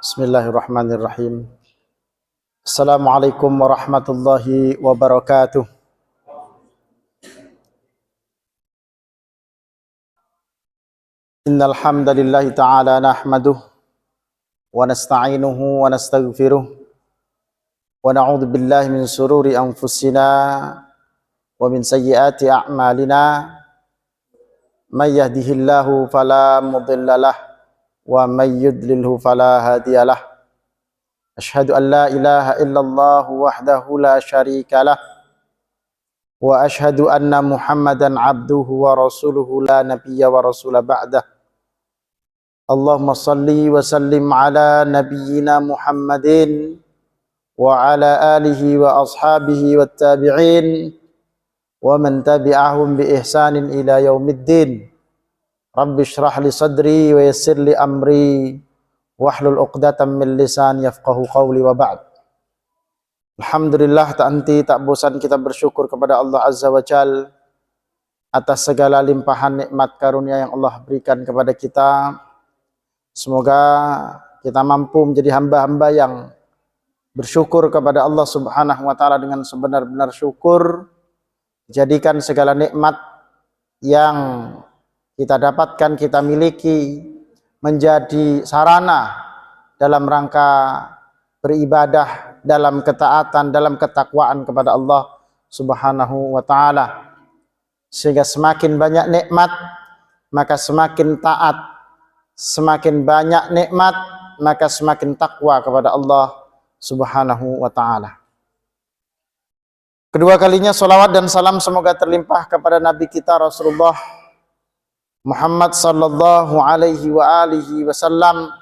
Bismillahirrahmanirrahim. Assalamualaikum warahmatullahi wabarakatuh. Innal hamdalillahi ta'ala nahmaduh wa nasta'inuhu wa nastaghfiruh wa na'udzu billahi min shururi anfusina wa min sayyiati a'malina. May yahdihillahu fala mudhillalah wa may yudlilhu fala hadiyalah. Asyhadu an la ilaha illallah wahdahu la syarikalah wa asyhadu anna Muhammadan abduhu wa rasuluhu la nabiyya wa rasula ba'dah. Allahumma salli wa sallim ala nabiyyina Muhammadin wa ala alihi wa ashabihi wat tabi'in wa man tabi'ahum bi ihsanin ila yaumiddin. Rabbi shrah li sadri wa yassir li amri wahlul 'uqdatam min lisani yafqahu qawli wa ba'd. Alhamdulillah, tak henti tak bosan kita bersyukur kepada Allah Azza wa Jal atas segala limpahan nikmat karunia yang Allah berikan kepada kita. Semoga kita mampu menjadi hamba-hamba yang bersyukur kepada Allah Subhanahu wa taala dengan sebenar-benar syukur. Jadikan segala nikmat yang kita dapatkan, kita miliki, menjadi sarana dalam rangka beribadah, dalam ketaatan, dalam ketakwaan kepada Allah Subhanahu wa taala. Sehingga semakin banyak nikmat, maka semakin taat. Semakin banyak nikmat, maka semakin takwa kepada Allah Subhanahu wa taala. Kedua kalinya salawat dan salam semoga terlimpah kepada Nabi kita Rasulullah Muhammad sallallahu alaihi wa alihi wasallam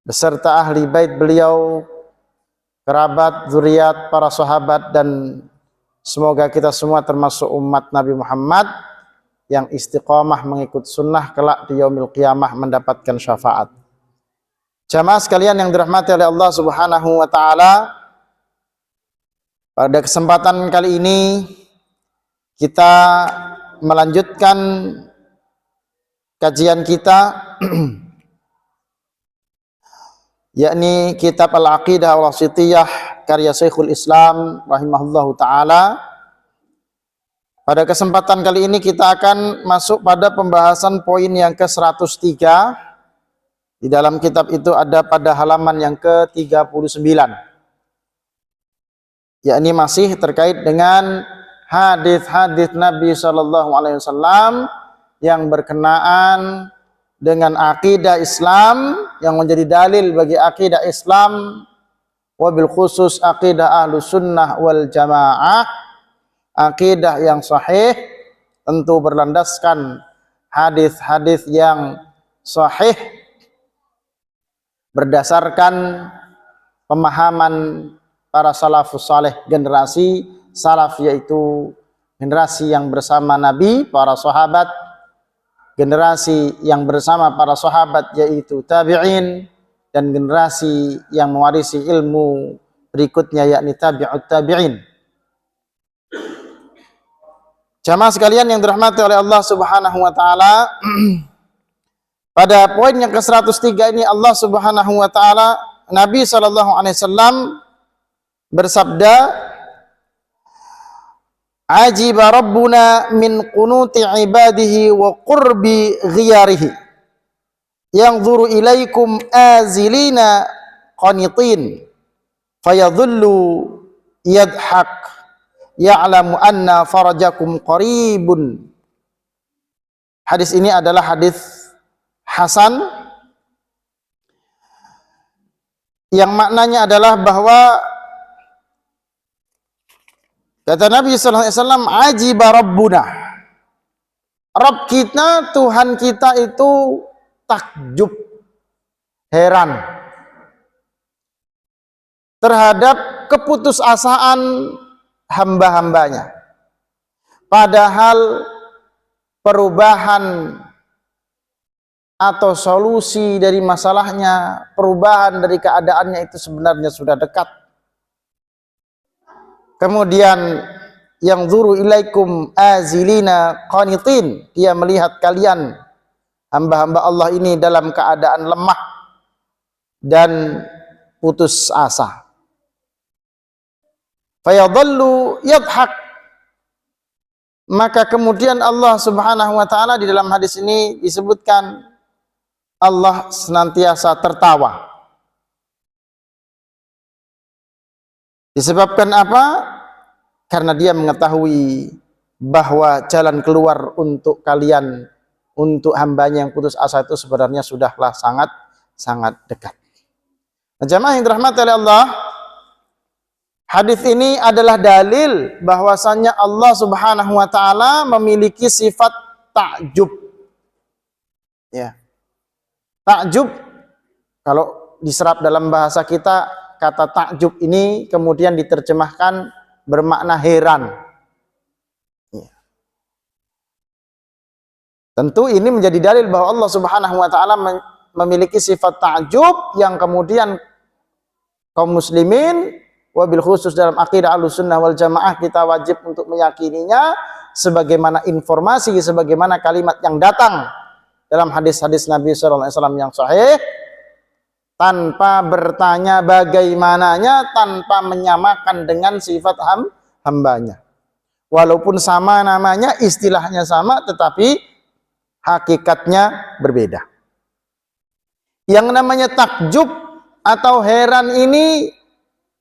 beserta ahli bait beliau, kerabat, zuriat, para sahabat, dan semoga kita semua termasuk umat Nabi Muhammad yang istiqamah mengikut sunnah kelak di yaumil qiyamah mendapatkan syafaat. Jamaah sekalian yang dirahmati oleh Allah Subhanahu wa taala, pada kesempatan kali ini kita melanjutkan kajian kita yakni kitab Al-Aqidah Al-Wasithiyah karya Syekhul Islam rahimahullahu taala. Pada kesempatan kali ini kita akan masuk pada pembahasan poin yang ke-103. Di dalam kitab itu ada pada halaman yang ke-39. Yakni masih terkait dengan hadis-hadis Nabi sallallahu alaihi wasallam yang berkenaan dengan akidah Islam, yang menjadi dalil bagi akidah Islam, wabil khusus akidah Ahlus Sunnah wal Jamaah, akidah yang sahih tentu berlandaskan hadis-hadis yang sahih berdasarkan pemahaman para salafus saleh, generasi salaf, yaitu generasi yang bersama Nabi, para sahabat, generasi yang bersama para sahabat yaitu tabi'in, dan generasi yang mewarisi ilmu berikutnya yakni tabi'ut tabi'in. Jamaah sekalian yang dirahmati oleh Allah Subhanahu wa taala, pada poin yang ke-103 ini Allah Subhanahu wa taala, Nabi sallallahu alaihi wasallam bersabda, ajiba rabbuna min qunuti ibadihi wa qurbi ghiyarihi yanzuru ilaikum azilina qanitin fayadhullu yadhak ya'lamu anna farajakum qaribun. Hadis ini adalah hadis hasan yang maknanya adalah bahwa kata Nabi sallallahu alaihi wasallam, ajiba rabbuna, Rabb kita, Tuhan kita itu takjub, heran terhadap keputusasaan hamba-hambanya. Padahal perubahan atau solusi dari masalahnya, perubahan dari keadaannya itu sebenarnya sudah dekat. Kemudian yang zuru ilaikum azilina qanitin, dia melihat kalian hamba-hamba Allah ini dalam keadaan lemah, dan putus asa. Fayadhallu yadhak, maka kemudian Allah Subhanahu wa taala di dalam hadis ini disebutkan Allah senantiasa tertawa. Disebabkan apa? Karena dia mengetahui bahwa jalan keluar untuk kalian, untuk hambanya yang putus asa itu sebenarnya sudahlah sangat dekat. Nah, jamaah yang dirahmati oleh Allah, hadis ini adalah dalil bahwasannya Allah Subhanahu wa taala memiliki sifat takjub. Ya. Takjub, kalau diserap dalam bahasa kita, kata takjub ini kemudian diterjemahkan bermakna heran. Ya. Tentu ini menjadi dalil bahwa Allah Subhanahu wa taala memiliki sifat takjub yang kemudian kaum muslimin, wabil khusus dalam akidah Ahlussunnah wal Jamaah, kita wajib untuk meyakininya sebagaimana informasi, sebagaimana kalimat yang datang dalam hadis-hadis Nabi sallallahu alaihi wasallam yang sahih, tanpa bertanya bagaimananya, tanpa menyamakan dengan sifat hambanya. Walaupun sama namanya, istilahnya sama, tetapi hakikatnya berbeda. Yang namanya takjub atau heran ini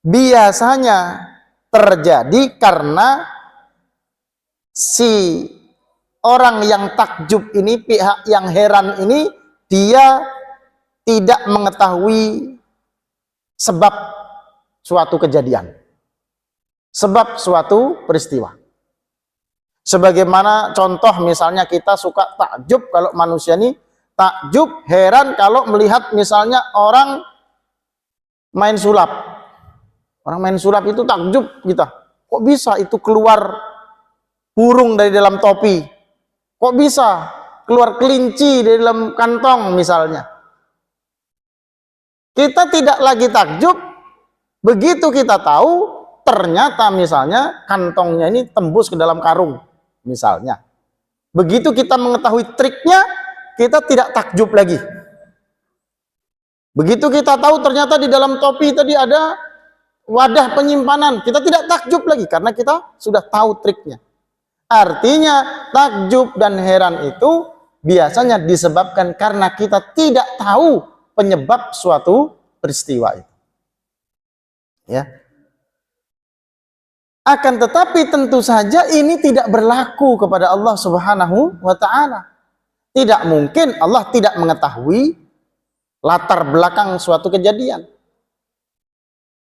biasanya terjadi karena si orang yang takjub ini, pihak yang heran ini, dia tidak mengetahui sebab suatu kejadian, sebab suatu peristiwa. Sebagaimana contoh misalnya kita suka takjub kalau manusia ini takjub, heran kalau melihat misalnya orang main sulap. Orang main sulap itu takjub kita. Kok bisa itu keluar burung dari dalam topi? Kok bisa keluar kelinci dari dalam kantong misalnya? Kita tidak lagi takjub begitu kita tahu ternyata misalnya kantongnya ini tembus ke dalam karung misalnya. Begitu kita mengetahui triknya, kita tidak takjub lagi. Begitu kita tahu ternyata di dalam topi tadi ada wadah penyimpanan, kita tidak takjub lagi karena kita sudah tahu triknya. Artinya takjub dan heran itu biasanya disebabkan karena kita tidak tahu penyebab suatu peristiwa itu. Ya. Akan tetapi tentu saja ini tidak berlaku kepada Allah Subhanahu wa taala. Tidak mungkin Allah tidak mengetahui latar belakang suatu kejadian.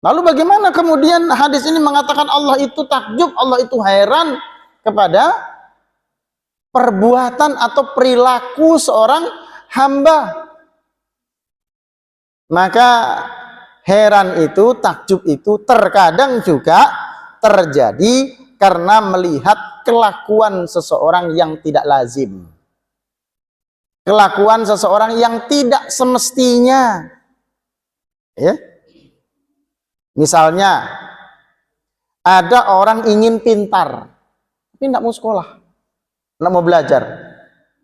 Lalu bagaimana kemudian hadis ini mengatakan Allah itu takjub, Allah itu heran kepada perbuatan atau perilaku seorang hamba? Maka heran itu, takjub itu terkadang juga terjadi karena melihat kelakuan seseorang yang tidak lazim. Kelakuan seseorang yang tidak semestinya. Ya. Misalnya, ada orang ingin pintar, tapi tidak mau sekolah, tidak mau belajar.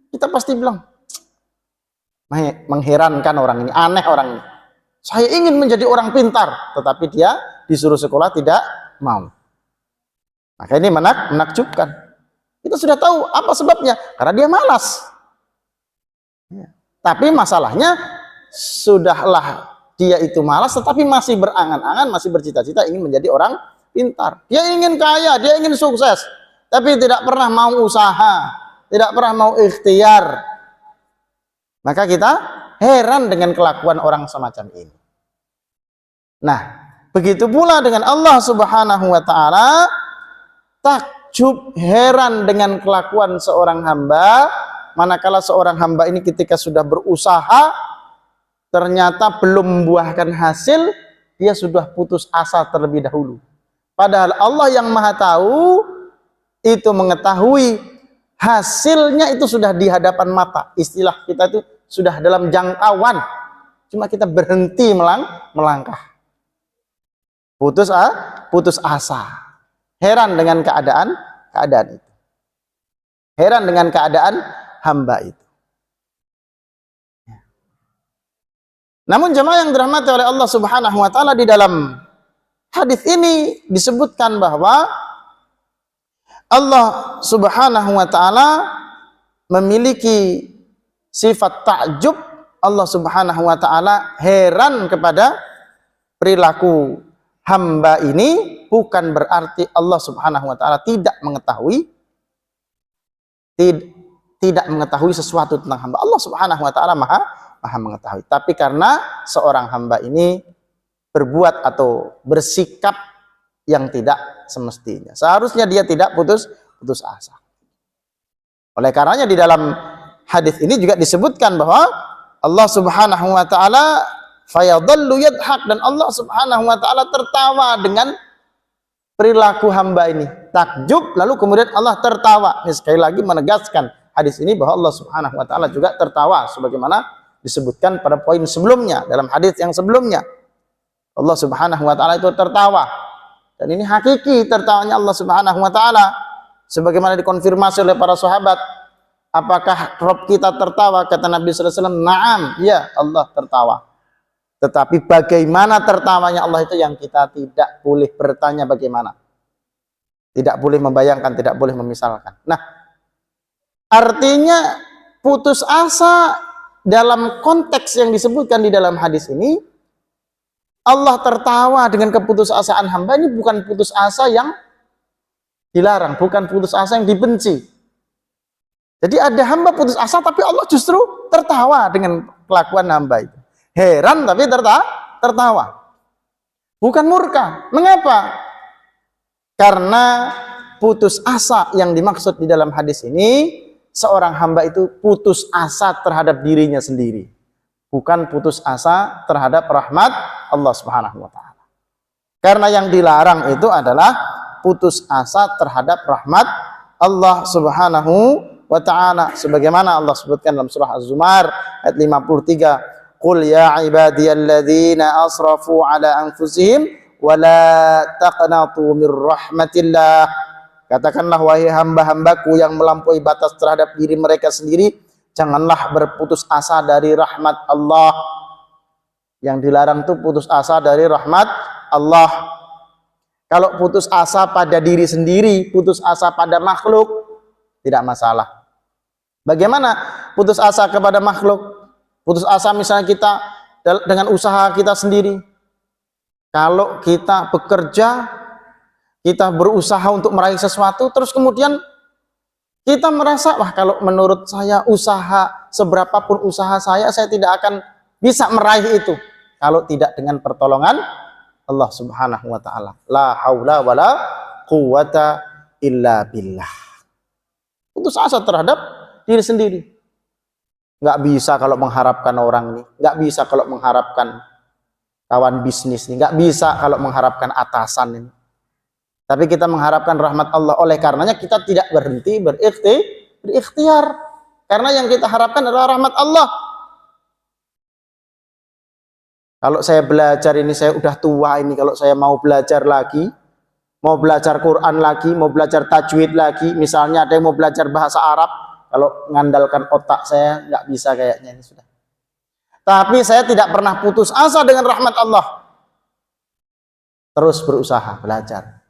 Kita pasti bilang, mengherankan orang ini, aneh orang ini. Saya ingin menjadi orang pintar, tetapi dia disuruh sekolah tidak mau. Maka ini menakjubkan. Kita sudah tahu apa sebabnya, karena dia malas. Tapi masalahnya sudahlah dia itu malas, tetapi masih berangan-angan, masih bercita-cita ingin menjadi orang pintar. Dia ingin kaya, dia ingin sukses, tapi tidak pernah mau usaha, tidak pernah mau ikhtiar. Maka kita heran dengan kelakuan orang semacam ini. Nah, begitu pula dengan Allah Subhanahu wa taala, takjub, heran dengan kelakuan seorang hamba. Manakala seorang hamba ini ketika sudah berusaha ternyata belum membuahkan hasil, dia sudah putus asa terlebih dahulu. Padahal Allah yang Maha Tahu itu mengetahui hasilnya itu sudah di hadapan mata. Istilah kita itu sudah dalam jangkauan. Cuma kita berhenti melangkah. Putus asa. Heran dengan keadaan itu. Heran dengan keadaan hamba itu. Namun jemaah yang dirahmati oleh Allah Subhanahu wa taala, di dalam hadis ini disebutkan bahwa Allah Subhanahu wa taala memiliki sifat takjub. Allah Subhanahu wa taala heran kepada perilaku hamba ini, bukan berarti Allah Subhanahu wa taala tidak mengetahui tidak mengetahui sesuatu tentang hamba. Allah Subhanahu wa taala maha mengetahui. Tapi karena seorang hamba ini berbuat atau bersikap yang tidak semestinya, seharusnya dia tidak putus asa. Oleh karenanya di dalam hadis ini juga disebutkan bahwa Allah Subhanahu wa taala fayadhallu yadhak, dan Allah Subhanahu wa taala tertawa dengan perilaku hamba ini. Takjub, lalu kemudian Allah tertawa. Ini sekali lagi menegaskan hadis ini bahwa Allah Subhanahu wa taala juga tertawa, sebagaimana disebutkan pada poin sebelumnya, dalam hadis yang sebelumnya. Allah Subhanahu wa taala itu tertawa. Dan ini hakiki tertawanya Allah Subhanahu wa taala, sebagaimana dikonfirmasi oleh para sahabat. Apakah Rabb kita tertawa? Kata Nabi sallallahu alaihi wasallam, "Na'am, ya, Allah tertawa." Tetapi bagaimana tertawanya Allah itu yang kita tidak boleh bertanya bagaimana. Tidak boleh membayangkan, tidak boleh memisalkan. Nah, artinya putus asa dalam konteks yang disebutkan di dalam hadis ini, Allah tertawa dengan keputusasaan hamba ini bukan putus asa yang dilarang, bukan putus asa yang dibenci. Jadi ada hamba putus asa tapi Allah justru tertawa dengan kelakuan hamba itu. Heran tapi tertawa. Bukan murka. Mengapa? Karena putus asa yang dimaksud di dalam hadis ini, seorang hamba itu putus asa terhadap dirinya sendiri, bukan putus asa terhadap rahmat Allah Subhanahu wa taala. Karena yang dilarang itu adalah putus asa terhadap rahmat Allah Subhanahu wa ta'ala, sebagaimana Allah sebutkan dalam surah Az-Zumar ayat 53, qul ya ibadiyalladzina asrafu ala anfusihim wa la taqnatu mir rahmatillah, katakanlah wahai hamba-hambaku yang melampaui batas terhadap diri mereka sendiri, janganlah berputus asa dari rahmat Allah. Yang dilarang itu putus asa dari rahmat Allah. Kalau putus asa pada diri sendiri, putus asa pada makhluk, tidak masalah. Bagaimana putus asa kepada makhluk? Putus asa misalnya kita dengan usaha kita sendiri. Kalau kita bekerja, kita berusaha untuk meraih sesuatu, terus kemudian kita merasa, wah kalau menurut saya usaha, seberapapun usaha saya tidak akan bisa meraih itu kalau tidak dengan pertolongan Allah Subhanahu wa ta'ala. La haula wala quwata illa billah. Putus asa terhadap diri sendiri. Nggak bisa kalau mengharapkan orang nih, nggak bisa kalau mengharapkan kawan bisnis nih, nggak bisa kalau mengharapkan atasan ini. Tapi kita mengharapkan rahmat Allah. Oleh karenanya kita tidak berhenti berikhtiar. Karena yang kita harapkan adalah rahmat Allah. Kalau saya belajar ini, saya udah tua ini, kalau saya mau belajar lagi, mau belajar Quran lagi, mau belajar tajwid lagi, misalnya ada yang mau belajar bahasa Arab, kalau mengandalkan otak saya nggak bisa kayaknya ini sudah. Tapi saya tidak pernah putus asa dengan rahmat Allah. Terus berusaha belajar.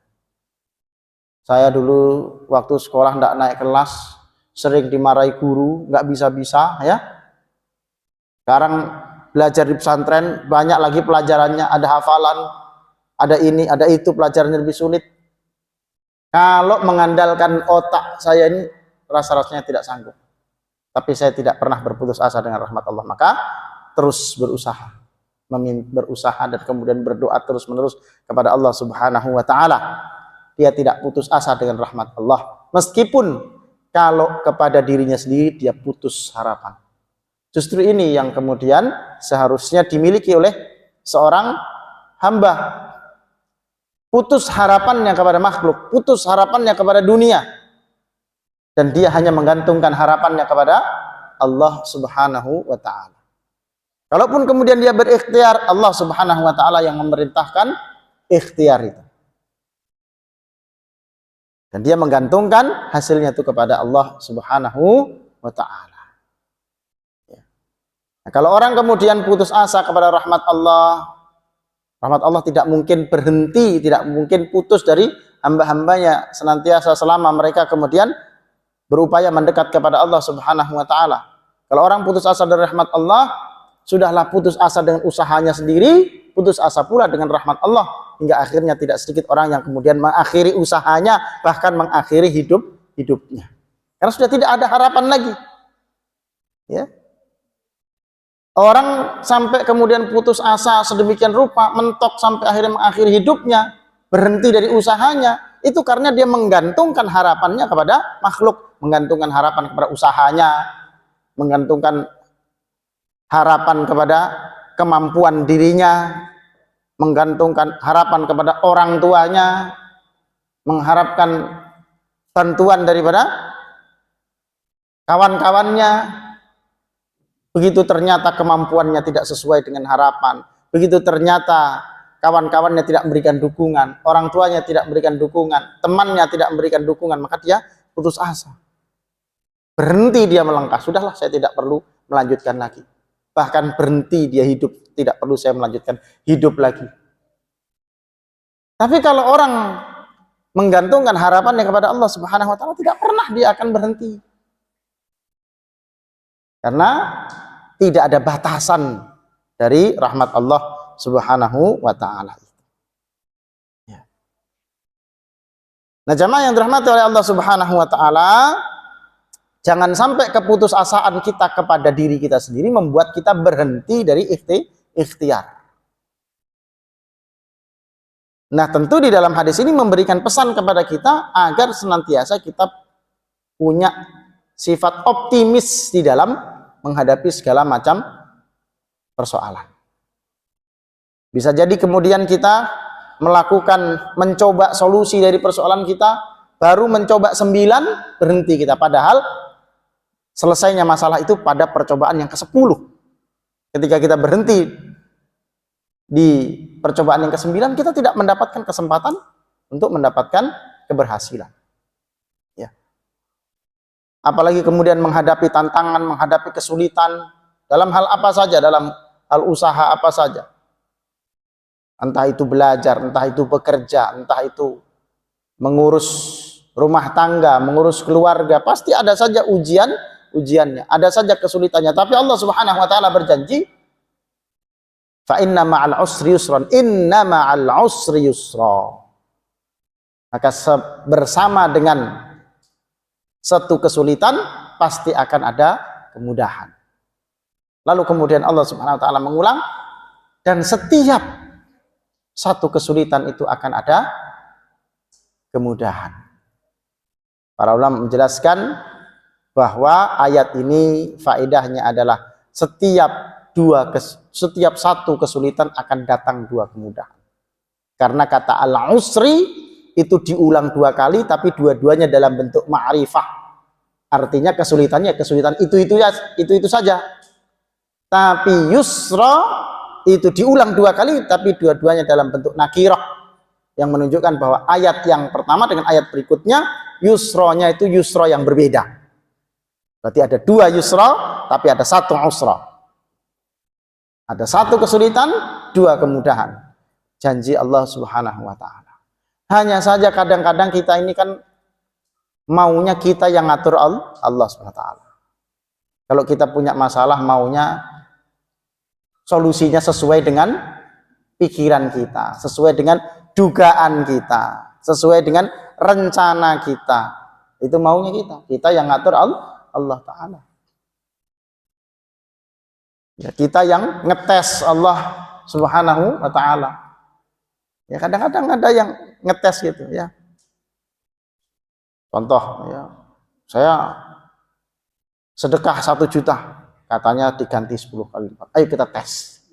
Saya dulu waktu sekolah nggak naik kelas, sering dimarahi guru, nggak bisa-bisa ya. Sekarang belajar di pesantren, banyak lagi pelajarannya, ada hafalan, ada ini, ada itu, pelajarannya lebih sulit. Kalau mengandalkan otak saya ini, rasa-rasanya tidak sanggup. Tapi saya tidak pernah berputus asa dengan rahmat Allah. Maka terus berusaha. Berusaha dan kemudian berdoa terus-menerus kepada Allah Subhanahu wa ta'ala. Dia tidak putus asa dengan rahmat Allah. Meskipun kalau kepada dirinya sendiri dia putus harapan. Justru ini yang kemudian seharusnya dimiliki oleh seorang hamba. Putus harapannya kepada makhluk, putus harapannya kepada dunia. Dan dia hanya menggantungkan harapannya kepada Allah Subhanahu wa ta'ala. Kalaupun kemudian dia berikhtiar, Allah Subhanahu wa ta'ala yang memerintahkan ikhtiar itu. Dan dia menggantungkan hasilnya itu kepada Allah Subhanahu wa ta'ala. Nah, kalau orang kemudian putus asa kepada rahmat Allah tidak mungkin berhenti, tidak mungkin putus dari hamba-hambanya, senantiasa selama mereka kemudian berupaya mendekat kepada Allah Subhanahu wa taala. Kalau orang putus asa dari rahmat Allah, sudahlah putus asa dengan usahanya sendiri, putus asa pula dengan rahmat Allah, hingga akhirnya tidak sedikit orang yang kemudian mengakhiri usahanya, bahkan mengakhiri hidupnya. Karena sudah tidak ada harapan lagi. Ya. Orang sampai kemudian putus asa sedemikian rupa, mentok sampai akhirnya mengakhiri hidupnya, berhenti dari usahanya, itu karena dia menggantungkan harapannya kepada makhluk, menggantungkan harapan kepada usahanya, menggantungkan harapan kepada kemampuan dirinya, menggantungkan harapan kepada orang tuanya, mengharapkan bantuan daripada kawan-kawannya. Begitu ternyata kemampuannya tidak sesuai dengan harapan, begitu ternyata kawan-kawannya tidak memberikan dukungan, orang tuanya tidak memberikan dukungan, temannya tidak memberikan dukungan, maka dia putus asa. Berhenti dia melangkah, sudahlah saya tidak perlu melanjutkan lagi. Bahkan berhenti dia hidup, tidak perlu saya melanjutkan hidup lagi. Tapi kalau orang menggantungkan harapannya kepada Allah Subhanahu wa taala, tidak pernah dia akan berhenti. Karena tidak ada batasan dari rahmat Allah Subhanahu wa taala. Ya. Nah, jamaah yang dirahmati oleh Allah Subhanahu wa taala, jangan sampai keputusasaan kita kepada diri kita sendiri membuat kita berhenti dari ikhtiar. Nah, tentu di dalam hadis ini memberikan pesan kepada kita agar senantiasa kita punya sifat optimis di dalam menghadapi segala macam persoalan. Bisa jadi kemudian kita mencoba solusi dari persoalan kita, baru mencoba 9, berhenti kita. Padahal selesainya masalah itu pada percobaan yang ke-10. Ketika kita berhenti di percobaan yang ke-9, kita tidak mendapatkan kesempatan untuk mendapatkan keberhasilan. Apalagi kemudian menghadapi tantangan, menghadapi kesulitan dalam hal apa saja, dalam hal usaha apa saja. Entah itu belajar, entah itu bekerja, entah itu mengurus rumah tangga, mengurus keluarga, pasti ada saja ujiannya, ada saja kesulitannya. Tapi Allah Subhanahu wa taala berjanji, fa inna ma'al usri yusran, inna ma'al usri yusra. Maka bersama dengan satu kesulitan pasti akan ada kemudahan. Lalu kemudian Allah Subhanahu wa taala mengulang, dan setiap satu kesulitan itu akan ada kemudahan. Para ulama menjelaskan bahwa ayat ini faedahnya adalah setiap satu kesulitan akan datang 2 kemudahan. Karena kata al-usri itu diulang 2 kali, tapi dua-duanya dalam bentuk ma'rifah. Artinya kesulitan itu saja. Tapi yusra itu diulang 2 kali, tapi dua-duanya dalam bentuk nakirah, yang menunjukkan bahwa ayat yang pertama dengan ayat berikutnya, yusronya itu yusra yang berbeda. Berarti ada 2 yusra, tapi ada 1 usra. Ada 1 kesulitan, 2 kemudahan. Janji Allah Subhanahu wa taala. Hanya saja kadang-kadang kita ini kan maunya kita yang ngatur Allah SWT. Kalau kita punya masalah, maunya solusinya sesuai dengan pikiran kita, sesuai dengan dugaan kita, sesuai dengan rencana kita. Itu maunya kita yang ngatur Allah Ta'ala. Ya, kita yang ngetes Allah Subhanahu wa taala. Ya, kadang-kadang ada yang ngetes gitu ya. Contoh ya, saya sedekah 1 juta, katanya diganti 10 kali lipat. Ayo kita tes.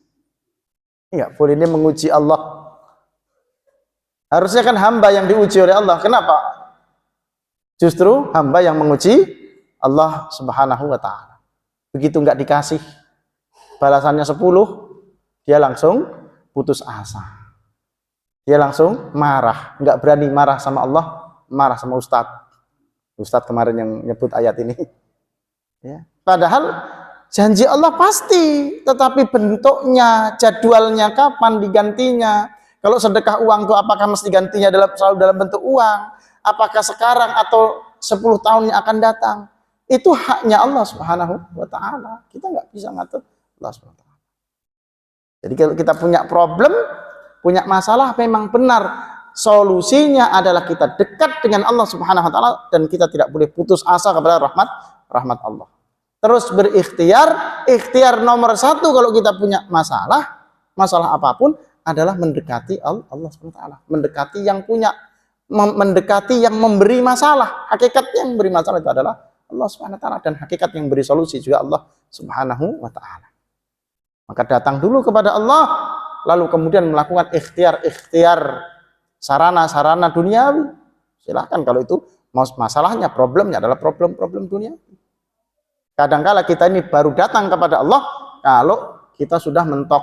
Iya, pun ini menguji Allah. Harusnya kan hamba yang diuji oleh Allah. Kenapa? Justru hamba yang menguji Allah Subhanahu wa taala. Begitu nggak dikasih balasannya 10, dia langsung putus asa. Dia langsung marah, nggak berani marah sama Allah, marah sama Ustadz kemarin yang nyebut ayat ini. Ya. Padahal Janji Allah pasti, tetapi bentuknya, jadwalnya kapan digantinya. Kalau sedekah uang itu apakah mesti gantinya selalu dalam bentuk uang? Apakah sekarang atau 10 tahun yang akan datang? Itu haknya Allah Subhanahu wa taala. Kita nggak bisa ngatur Allah Subhanahu wa taala. Jadi kalau kita punya problem, punya masalah, memang benar solusinya adalah kita dekat dengan Allah Subhanahu wa taala dan kita tidak boleh putus asa kepada rahmat Allah. Terus berikhtiar, ikhtiar nomor 1 kalau kita punya masalah apapun adalah mendekati Allah Subhanahu wa taala, mendekati yang punya, mendekati yang memberi masalah. Hakikat yang memberi masalah itu adalah Allah Subhanahu wa taala, dan hakikat yang beri solusi juga Allah Subhanahu wa taala. Maka datang dulu kepada Allah, lalu kemudian melakukan ikhtiar sarana-sarana duniawi. Silahkan kalau itu masalahnya, problemnya adalah problem-problem dunia. Kadangkala kita ini baru datang kepada Allah kalau kita sudah mentok,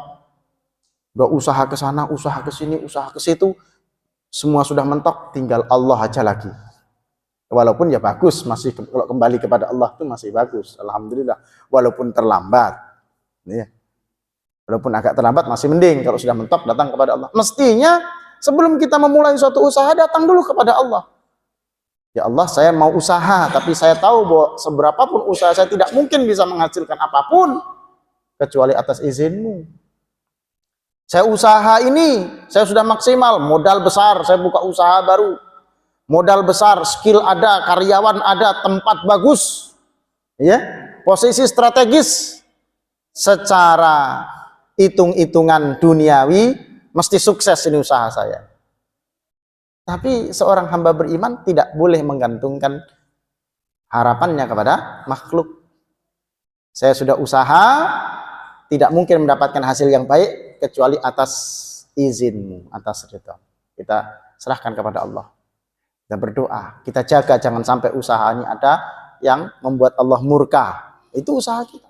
udah usaha ke sana, usaha ke sini, usaha ke situ, semua sudah mentok, tinggal Allah aja lagi. Walaupun ya bagus, masih kalau kembali kepada Allah itu masih bagus, alhamdulillah. Walaupun terlambat, ya. Walaupun agak terlambat masih mending. Kalau sudah mentok datang kepada Allah. Mestinya sebelum kita memulai suatu usaha, datang dulu kepada Allah. Ya Allah, saya mau usaha, tapi saya tahu bahwa seberapapun usaha saya tidak mungkin bisa menghasilkan apapun kecuali atas izin-Mu. Saya usaha ini, saya sudah maksimal, modal besar, saya buka usaha baru, modal besar, skill ada, karyawan ada, tempat bagus, ya, posisi strategis, secara hitung-hitungan duniawi mesti sukses ini usaha saya. Tapi seorang hamba beriman tidak boleh menggantungkan harapannya kepada makhluk. Saya sudah usaha, tidak mungkin mendapatkan hasil yang baik kecuali atas izin-Mu, atas ridha. Kita serahkan kepada Allah. Kita berdoa, kita jaga jangan sampai usaha ini ada yang membuat Allah murka. Itu usaha kita.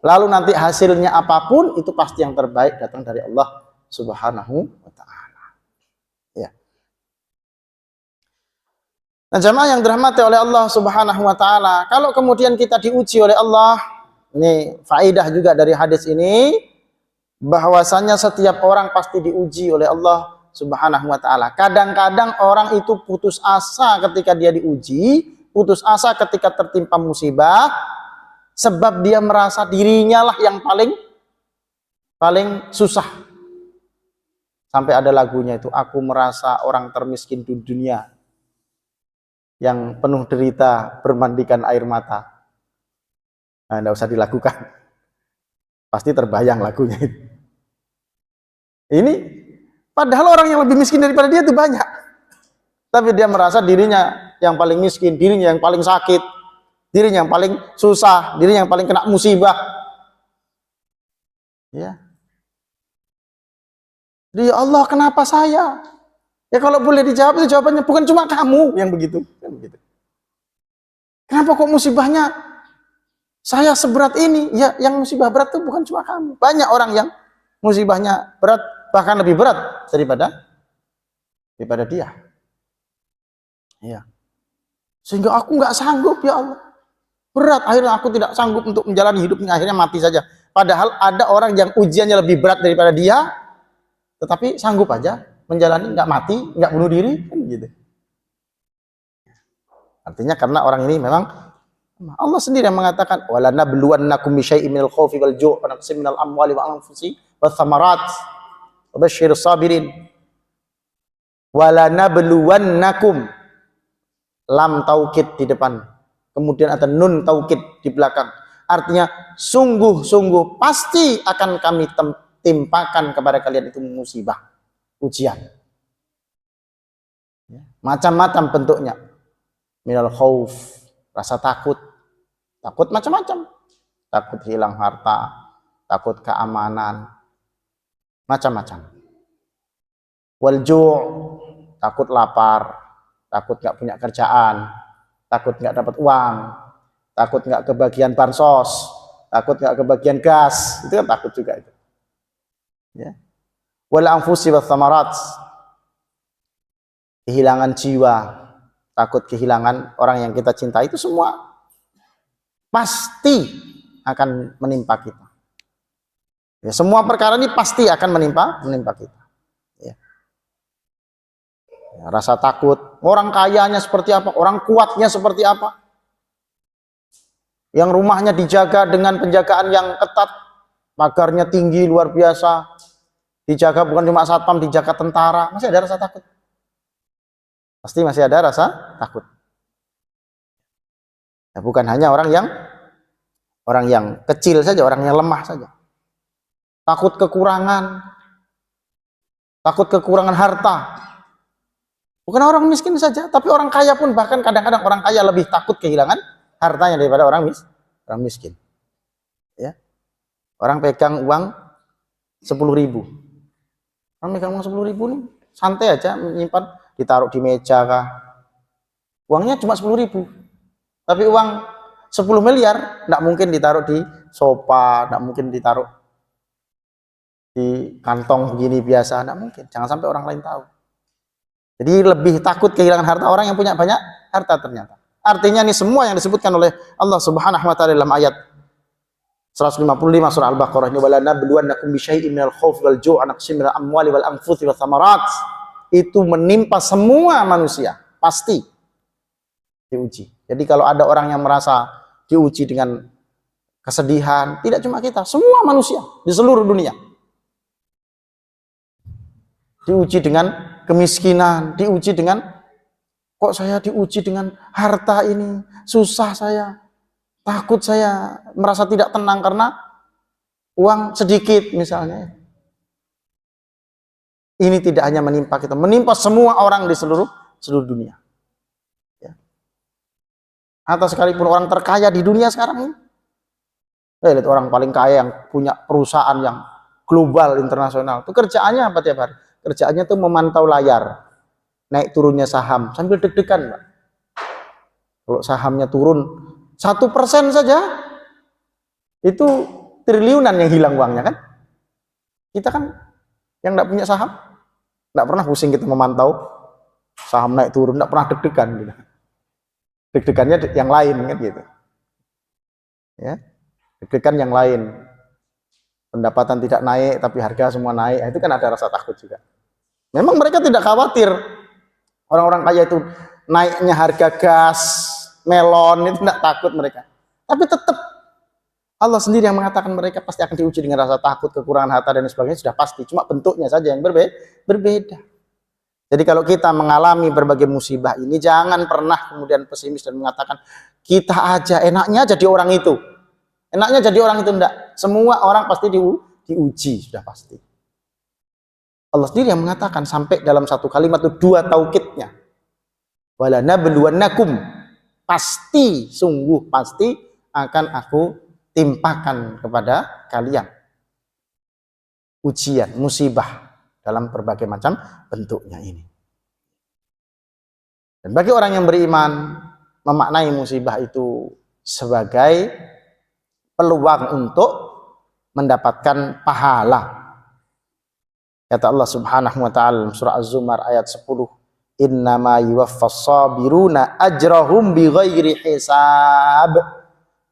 Lalu nanti hasilnya apapun itu pasti yang terbaik datang dari Allah Subhanahu wa taala. Ya. Nah, jamaah yang dirahmati oleh Allah Subhanahu wa taala, kalau kemudian kita diuji oleh Allah, ini faedah juga dari hadis ini, bahwasanya setiap orang pasti diuji oleh Allah Subhanahu wa taala. Kadang-kadang orang itu putus asa ketika dia diuji, putus asa ketika tertimpa musibah, sebab dia merasa dirinya lah yang paling susah. Sampai ada lagunya itu, aku merasa orang termiskin di dunia yang penuh derita bermandikan air mata. Nah, tidak usah dilakukan. Pasti terbayang lagunya itu. Ini padahal orang yang lebih miskin daripada dia itu banyak. Tapi dia merasa dirinya yang paling miskin, dirinya yang paling sakit, dirinya yang paling susah, dirinya yang paling kena musibah. Ya. Ya Allah, kenapa saya? Ya kalau boleh dijawab itu jawabannya bukan cuma kamu yang begitu. Kenapa kok musibahnya saya seberat ini? Ya, yang musibah berat itu bukan cuma kamu. Banyak orang yang musibahnya berat, bahkan lebih berat daripada dia. Ya. Sehingga aku nggak sanggup, ya Allah. Berat, akhirnya aku tidak sanggup untuk menjalani hidupnya, akhirnya mati saja. Padahal ada orang yang ujiannya lebih berat daripada dia, tetapi sanggup aja menjalani, nggak mati, nggak bunuh diri, kan gitu. Artinya karena orang ini memang Allah sendiri yang mengatakan, wala nabluwannakum bisyai'in minal khaufi wal ju' wa naqsin minal amwali wa anfusi wath thamarat wa basyirus sabirin. Wala nabluwannakum, lam taukid di depan, kemudian ada nun taukid di belakang. Artinya sungguh-sungguh pasti akan kami timpakan kepada kalian itu musibah, ujian. Macam-macam bentuknya. Minal khauf, rasa takut. Takut macam-macam. Takut hilang harta, takut keamanan, macam-macam. Wal ju', takut lapar, takut nggak punya kerjaan, takut nggak dapat uang, takut nggak kebagian bansos, takut nggak kebagian gas, itu kan takut juga itu. Ya. Wal anfusi wath thamarat, kehilangan jiwa, takut kehilangan orang yang kita cintai, itu semua pasti akan menimpa kita. Ya, semua perkara ini pasti akan menimpa kita. Ya. Ya, rasa takut, orang kayanya seperti apa, orang kuatnya seperti apa, yang rumahnya dijaga dengan penjagaan yang ketat, pagarnya tinggi luar biasa, dijaga bukan cuma satpam, dijaga tentara, masih ada rasa takut. Pasti masih ada rasa takut. Ya, bukan hanya orang yang kecil saja, orang yang lemah saja. Takut kekurangan harta. Bukan orang miskin saja, tapi orang kaya pun, bahkan kadang-kadang orang kaya lebih takut kehilangan hartanya daripada orang miskin. Ya. Orang pegang uang 10.000. Orang pegang uang 10.000 nih, santai aja menyimpan, ditaruh di meja kah. Uangnya cuma 10.000. Tapi uang 10 miliar enggak mungkin ditaruh di sofa, enggak mungkin ditaruh di kantong begini biasa, enggak mungkin. Jangan sampai orang lain tahu. Jadi lebih takut kehilangan harta orang yang punya banyak harta ternyata. Artinya ini semua yang disebutkan oleh Allah Subhanahu wa taala dalam ayat 155 surah Al-Baqarah ini, wala nabluwannakum bisyai'in minal khaufi wal ju'i wa naqsin minal amwali wal anfusi wath thamarat. Itu menimpa semua manusia, pasti diuji. Jadi kalau ada orang yang merasa diuji dengan kesedihan, tidak cuma kita, semua manusia di seluruh dunia. Diuji dengan kemiskinan, diuji dengan, kok saya diuji dengan harta ini, susah saya, takut saya, merasa tidak tenang karena uang sedikit misalnya. Ini tidak hanya menimpa kita, menimpa semua orang di seluruh dunia. Ya. Atau sekalipun orang terkaya di dunia sekarang ini, lihat orang paling kaya yang punya perusahaan yang global, internasional, itu kerjaannya apa tiap hari? Kerjaannya tuh memantau layar, naik turunnya saham, sambil deg-degan, Pak. Kalau sahamnya turun 1% saja, itu triliunan yang hilang uangnya kan. Kita kan yang nggak punya saham, nggak pernah pusing kita memantau saham naik turun, nggak pernah deg-degan gitu. Deg-degannya yang lain kan gitu. Ya, deg-degan yang lain. Pendapatan tidak naik, tapi harga semua naik, itu kan ada rasa takut juga. Memang mereka tidak khawatir orang-orang kaya itu naiknya harga gas, melon, itu tidak takut mereka. Tapi tetap Allah sendiri yang mengatakan mereka pasti akan diuji dengan rasa takut, kekurangan harta dan sebagainya, sudah pasti. Cuma bentuknya saja yang berbeda. Jadi kalau kita mengalami berbagai musibah ini, jangan pernah kemudian pesimis dan mengatakan kita aja enaknya jadi orang itu. Enaknya jadi orang itu, enggak. Semua orang pasti diuji, sudah pasti. Allah sendiri yang mengatakan sampai dalam satu kalimat itu dua taukidnya. Wala nabluwannakum, pasti, sungguh pasti akan aku timpakan kepada kalian ujian, musibah dalam berbagai macam bentuknya ini. Dan bagi orang yang beriman, memaknai musibah itu sebagai peluang untuk mendapatkan pahala. Kata Allah Subhanahu wa taala surah Az-Zumar ayat 10, innama yuwaffas sabiruna ajrahum bighairi hisab.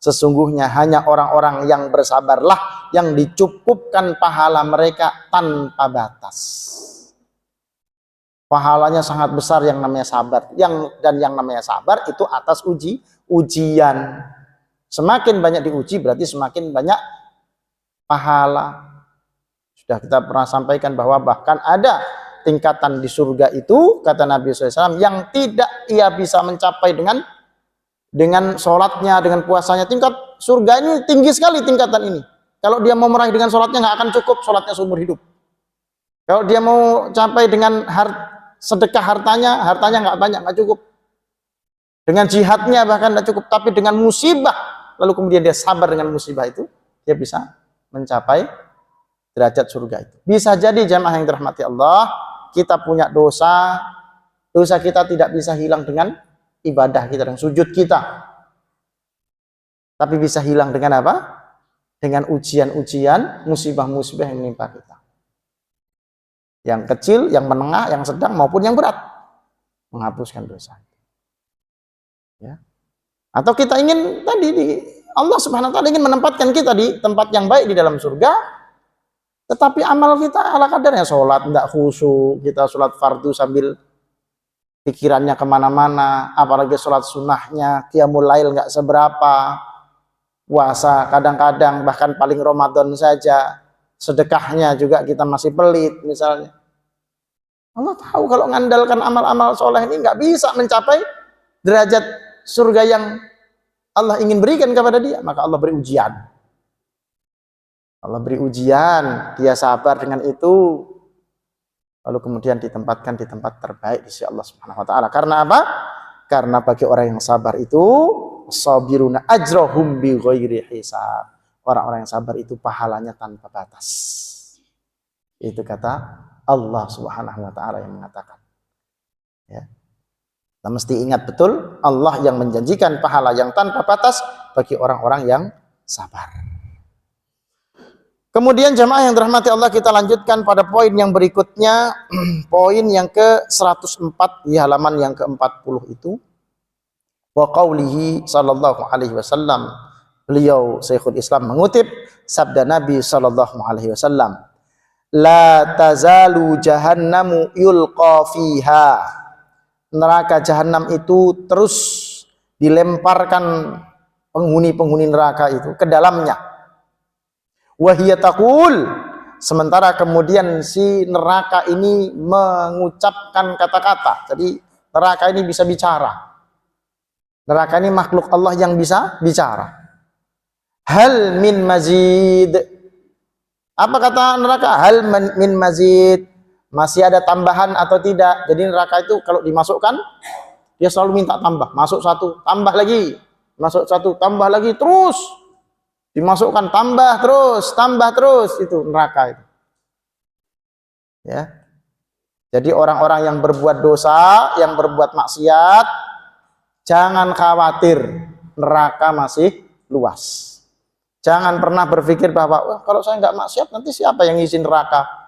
Sesungguhnya hanya orang-orang yang bersabarlah yang dicukupkan pahala mereka tanpa batas. Pahalanya sangat besar yang namanya sabar. Yang namanya sabar itu atas ujian. Semakin banyak diuji berarti semakin banyak pahala. Sudah kita pernah sampaikan bahwa bahkan ada tingkatan di surga itu, kata Nabi SAW, yang tidak ia bisa mencapai dengan sholatnya, dengan puasanya. Tingkat surga ini tinggi sekali tingkatan ini. Kalau dia mau meraih dengan sholatnya nggak akan cukup sholatnya seumur hidup. Kalau dia mau capai dengan sedekah hartanya nggak banyak, nggak cukup. Dengan jihadnya bahkan nggak cukup. Tapi dengan musibah, lalu kemudian dia sabar dengan musibah itu, dia bisa mencapai derajat surga itu. Bisa jadi jamaah yang dirahmati Allah, kita punya dosa kita tidak bisa hilang dengan ibadah kita dan sujud kita. Tapi bisa hilang dengan apa? Dengan ujian-ujian, musibah-musibah yang menimpa kita. Yang kecil, yang menengah, yang sedang maupun yang berat. Menghapuskan dosa. Ya. Atau kita ingin tadi Allah Subhanahu wa taala ingin menempatkan kita di tempat yang baik di dalam surga, tetapi amal kita ala kadarnya. Sholat tidak khusyuk, kita sholat fardu sambil pikirannya kemana-mana, apalagi sholat sunnahnya, qiyamul lail nggak seberapa, puasa kadang-kadang bahkan paling Ramadan saja, sedekahnya juga kita masih pelit misalnya. Allah tahu kalau mengandalkan amal-amal soleh ini nggak bisa mencapai derajat surga yang Allah ingin berikan kepada dia, maka Allah beri ujian. Allah beri ujian, dia sabar dengan itu, lalu kemudian ditempatkan di tempat terbaik di sisi Allah Subhanahu wa taala. Karena apa? Karena bagi orang yang sabar itu sabiruna ajrahum bighairi hisab. Orang-orang yang sabar itu pahalanya tanpa batas. Itu kata Allah Subhanahu wa taala yang mengatakan. Ya. Kita mesti ingat betul, Allah yang menjanjikan pahala yang tanpa batas bagi orang-orang yang sabar. Kemudian jamaah yang dirahmati Allah, kita lanjutkan pada poin yang berikutnya, poin yang ke-104 di halaman yang ke-40 itu. Wa qaulihi sallallahu alaihi wasallam. Beliau Syekhul Islam mengutip sabda Nabi sallallahu alaihi wasallam. La tazalu jahannamu yulqa fiha. Neraka jahanam itu terus dilemparkan penghuni-penghuni neraka itu ke dalamnya. Wahia taqul, sementara kemudian si neraka ini mengucapkan kata-kata. Jadi neraka ini bisa bicara. Neraka ini makhluk Allah yang bisa bicara. Hal min mazid. Apa kata neraka? Hal min mazid. Masih ada tambahan atau tidak? Jadi neraka itu kalau dimasukkan, dia selalu minta tambah. Masuk satu, tambah lagi. Masuk satu, tambah lagi. Terus dimasukkan, tambah terus. Itu neraka itu. Ya. Jadi orang-orang yang berbuat dosa, yang berbuat maksiat, jangan khawatir, neraka masih luas. Jangan pernah berpikir bahwa, wah, kalau saya nggak maksiat, nanti siapa yang ngisi neraka?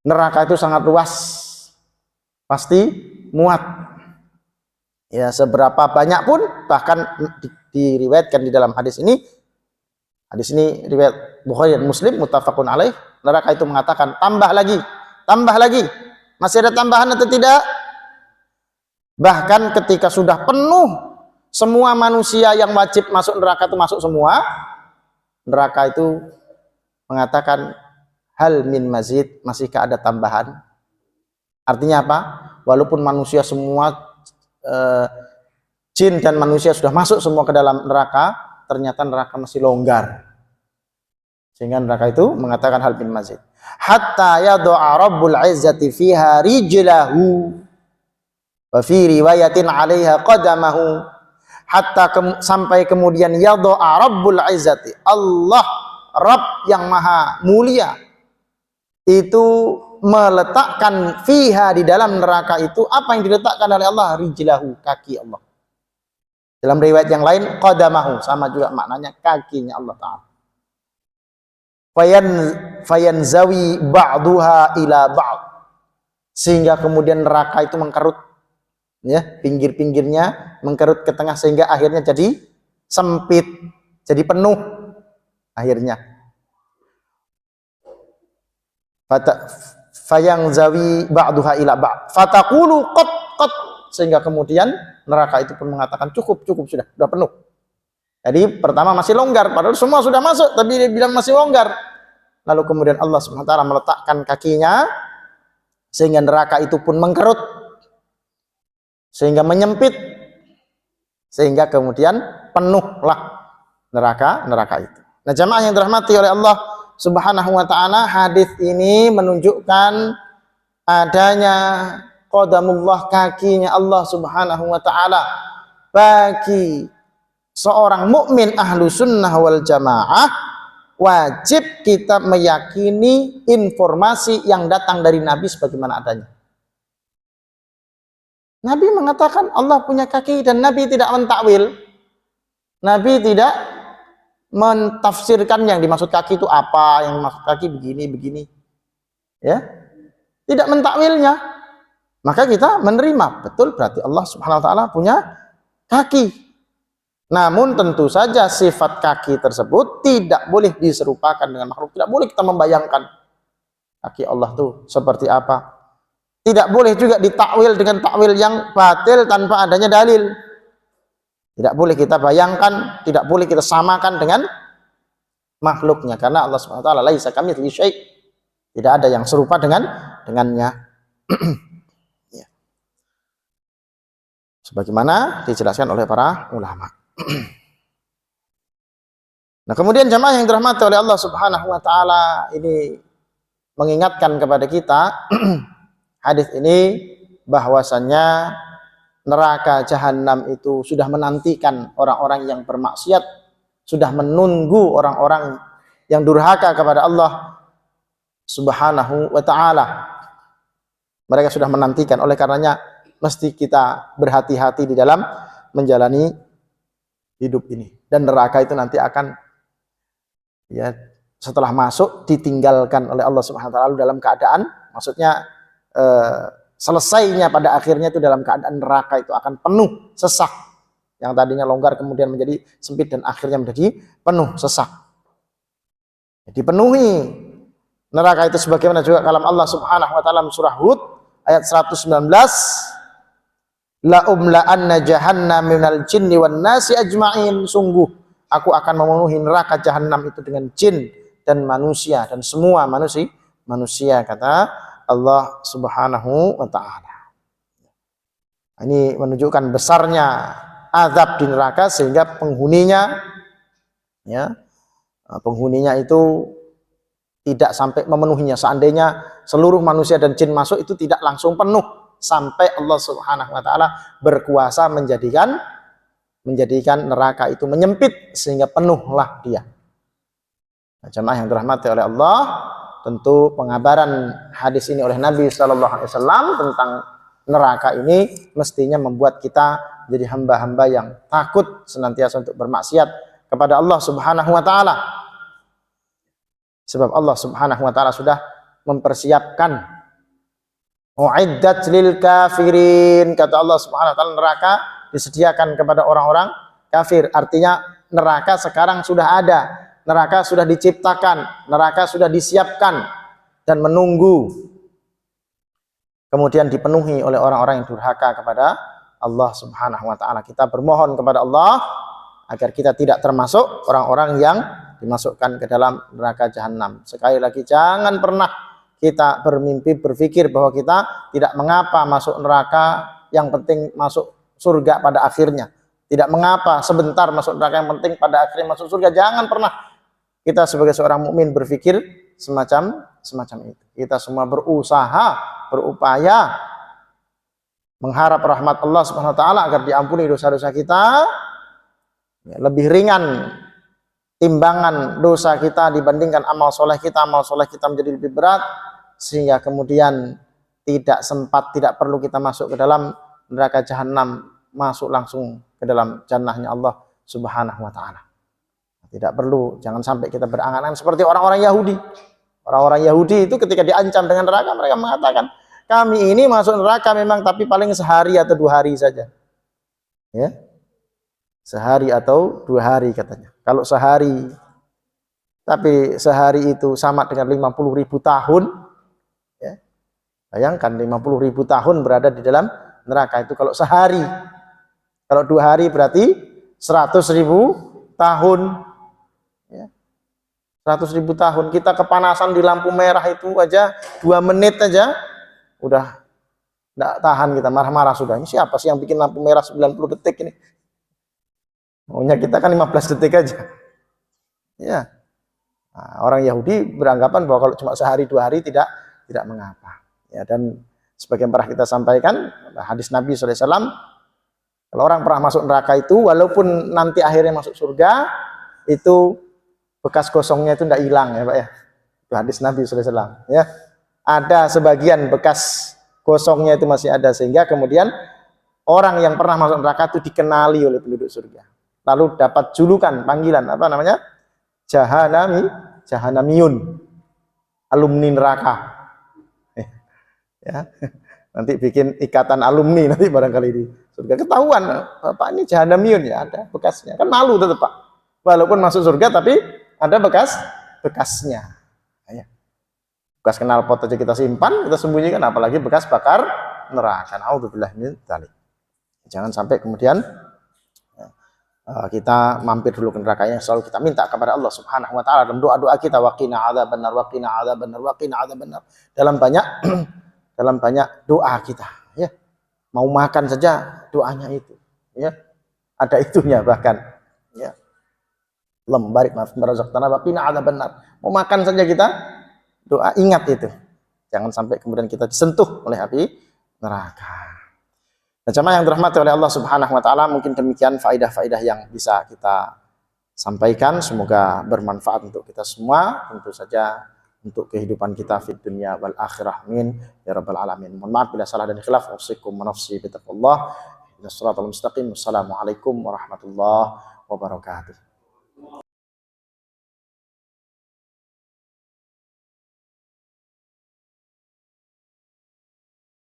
Neraka itu sangat luas, pasti muat. Ya, seberapa banyak pun, bahkan diriwayatkan di dalam hadis ini riwayat Bukhari dan Muslim, muttafaqun alaih, neraka itu mengatakan, tambah lagi, masih ada tambahan atau tidak? Bahkan ketika sudah penuh, semua manusia yang wajib masuk neraka itu masuk semua, neraka itu mengatakan, hal min mazid, masihkah ada tambahan? Artinya apa? Walaupun manusia semua, jin dan manusia sudah masuk semua ke dalam neraka, ternyata neraka masih longgar. Sehingga neraka itu mengatakan hal min mazid. Hatta yadu'a rabbul izzati fiha rijlahu. Wa fi riwayatin 'alaiha qadamahu. Hatta sampai kemudian yadu'a rabbul izzati, Allah Rabb yang maha mulia itu meletakkan fiha di dalam neraka itu, apa yang diletakkan oleh Allah? Rijlahu, kaki Allah. Dalam riwayat yang lain qadamahu, sama juga maknanya kakinya Allah Ta'ala. Fayanzawi ba'duha ila ba'd, sehingga kemudian neraka itu mengkerut, ya, pinggir-pinggirnya mengkerut ke tengah, sehingga akhirnya jadi sempit, jadi penuh akhirnya. Fayanzawi ba'duha ila ba'd fataqulu qat, sehingga kemudian neraka itu pun mengatakan cukup sudah penuh. Jadi pertama masih longgar, padahal semua sudah masuk, tapi dia bilang masih longgar. Lalu kemudian Allah Subhanahu wa taala meletakkan kakinya sehingga neraka itu pun mengkerut, sehingga menyempit, sehingga kemudian penuhlah neraka itu. Nah, jamaah yang dirahmati oleh Allah Subhanahu wa ta'ala, hadis ini menunjukkan adanya qadamullah, kakinya Allah Subhanahu wa ta'ala bagi seorang mukmin ahlu sunnah wal jamaah. Wajib kita meyakini informasi yang datang dari Nabi sebagaimana adanya. Nabi mengatakan Allah punya kaki, dan Nabi tidak mentakwil. Nabi tidak mentafsirkan yang dimaksud kaki itu apa, yang dimaksud kaki begini, ya, tidak mentakwilnya. Maka kita menerima betul, berarti Allah Subhanahu wa taala punya kaki. Namun tentu saja sifat kaki tersebut tidak boleh diserupakan dengan makhluk. Tidak boleh kita membayangkan kaki Allah tuh seperti apa. Tidak boleh juga ditakwil dengan takwil yang batil tanpa adanya dalil. Tidak boleh kita bayangkan, tidak boleh kita samakan dengan makhluknya, karena Allah Subhanahu wa taala laisa kamitslihi syai'. Tidak ada yang serupa dengannya. Ya. Sebagaimana dijelaskan oleh para ulama. Nah, kemudian jamaah yang dirahmati oleh Allah Subhanahu wa taala, ini mengingatkan kepada kita hadis ini bahwasannya neraka jahanam itu sudah menantikan orang-orang yang bermaksiat, sudah menunggu orang-orang yang durhaka kepada Allah Subhanahu wa taala. Mereka sudah menantikan, oleh karenanya mesti kita berhati-hati di dalam menjalani hidup ini. Dan neraka itu nanti akan, ya, setelah masuk ditinggalkan oleh Allah Subhanahu wa taala dalam keadaan, maksudnya selesainya pada akhirnya itu dalam keadaan neraka itu akan penuh sesak. Yang tadinya longgar kemudian menjadi sempit dan akhirnya menjadi penuh sesak. Dipenuhi neraka itu sebagaimana juga kalam Allah Subhanahu wa taala surah Hud ayat 119, la umla'anna jahannam minal jinni wan nasi ajma'in, sungguh aku akan memenuhi neraka jahanam itu dengan jin dan manusia dan semua manusia, kata Allah Subhanahu wa taala. Ini menunjukkan besarnya azab di neraka sehingga penghuninya, ya, penghuninya itu tidak sampai memenuhinya. Seandainya seluruh manusia dan jin masuk, itu tidak langsung penuh sampai Allah Subhanahu wa taala berkuasa menjadikan neraka itu menyempit sehingga penuhlah dia. Nah, jemaah yang dirahmati oleh Allah, tentu pengabaran hadis ini oleh Nabi Shallallahu Alaihi Wasallam tentang neraka ini mestinya membuat kita jadi hamba-hamba yang takut senantiasa untuk bermaksiat kepada Allah Subhanahu wa taala. Sebab Allah Subhanahu wa taala sudah mempersiapkan, uiddat lil kafirin, kata Allah Subhanahu wa taala, neraka disediakan kepada orang-orang kafir. Artinya neraka sekarang sudah ada. Neraka sudah diciptakan, neraka sudah disiapkan dan menunggu kemudian dipenuhi oleh orang-orang yang durhaka kepada Allah Subhanahu wa taala. Kita bermohon kepada Allah agar kita tidak termasuk orang-orang yang dimasukkan ke dalam neraka jahanam. Sekali lagi, jangan pernah kita bermimpi berpikir bahwa kita tidak mengapa masuk neraka, yang penting masuk surga pada akhirnya. Tidak mengapa sebentar masuk neraka, yang penting pada akhirnya masuk surga. Jangan pernah kita sebagai seorang mukmin berpikir semacam itu. Kita semua berusaha, berupaya mengharap rahmat Allah Subhanahu wa taala agar diampuni dosa-dosa kita. Ya, lebih ringan timbangan dosa kita dibandingkan amal soleh kita. Amal soleh kita menjadi lebih berat sehingga kemudian tidak perlu kita masuk ke dalam neraka jahanam, masuk langsung ke dalam jannahnya Allah Subhanahu wa taala. Tidak perlu, jangan sampai kita berangan-angan seperti orang-orang Yahudi. Orang-orang Yahudi itu ketika diancam dengan neraka, mereka mengatakan, kami ini masuk neraka memang, tapi paling sehari atau 2 hari saja. Ya, sehari atau 2 hari katanya. Kalau sehari, tapi sehari itu sama dengan 50.000 tahun. Ya, bayangkan 50.000 tahun berada di dalam neraka itu kalau sehari. Kalau 2 hari berarti 100.000 tahun. 100.000 tahun. Kita kepanasan di lampu merah itu aja 2 menit aja udah tidak tahan, kita marah-marah sudah. Ini siapa sih yang bikin lampu merah 90 detik ini? Maunya kita kan 15 detik aja. Ya. Nah, orang Yahudi beranggapan bahwa kalau cuma sehari 2 hari tidak mengapa. Ya, dan sebagian pernah kita sampaikan hadis Nabi SAW, kalau orang pernah masuk neraka itu, walaupun nanti akhirnya masuk surga, itu bekas gosongnya itu tidak hilang, ya Pak ya. Itu hadis Nabi SAW. Ya, ada sebagian bekas gosongnya itu masih ada, sehingga kemudian orang yang pernah masuk neraka itu dikenali oleh penduduk surga. Lalu dapat julukan, panggilan apa namanya? Jahanamiyun, alumni neraka. Ya, nanti bikin ikatan alumni nanti barangkali di surga. Ketahuan, Bapak ini jahanamiun ya, ada bekasnya. Kan malu tetap Pak. Walaupun masuk surga tapi ada bekasnya. Ya. Bekas knalpot aja kita simpan, kita sembunyikan, apalagi bekas bakar neraka. Nauzubillah min dzalik. Jangan sampai kemudian kita mampir dulu ke neraka. Yang selalu kita minta kepada Allah Subhanahu wa taala dalam doa-doa kita, waqina adzabannar, waqina adzabannar, waqina adzabannar. Dalam banyak doa kita, ya. Mau makan saja doanya itu, ya. Ada itunya bahkan, ya. Allahumma barik razaqtana waqina adzabannar. Mau makan saja kita doa, ingat itu. Jangan sampai kemudian kita disentuh oleh api neraka. Nah, jamaah yang dirahmati oleh Allah Subhanahu wa taala, mungkin demikian faedah-faedah yang bisa kita sampaikan, semoga bermanfaat untuk kita semua, tentu saja untuk kehidupan kita di dunia wal akhirah. Amin ya rabbal alamin. Mohon maaf bila salah dan khilaf. Usikum wa nafsi bi taqwallah. Wassalamualaikum warahmatullahi wabarakatuh.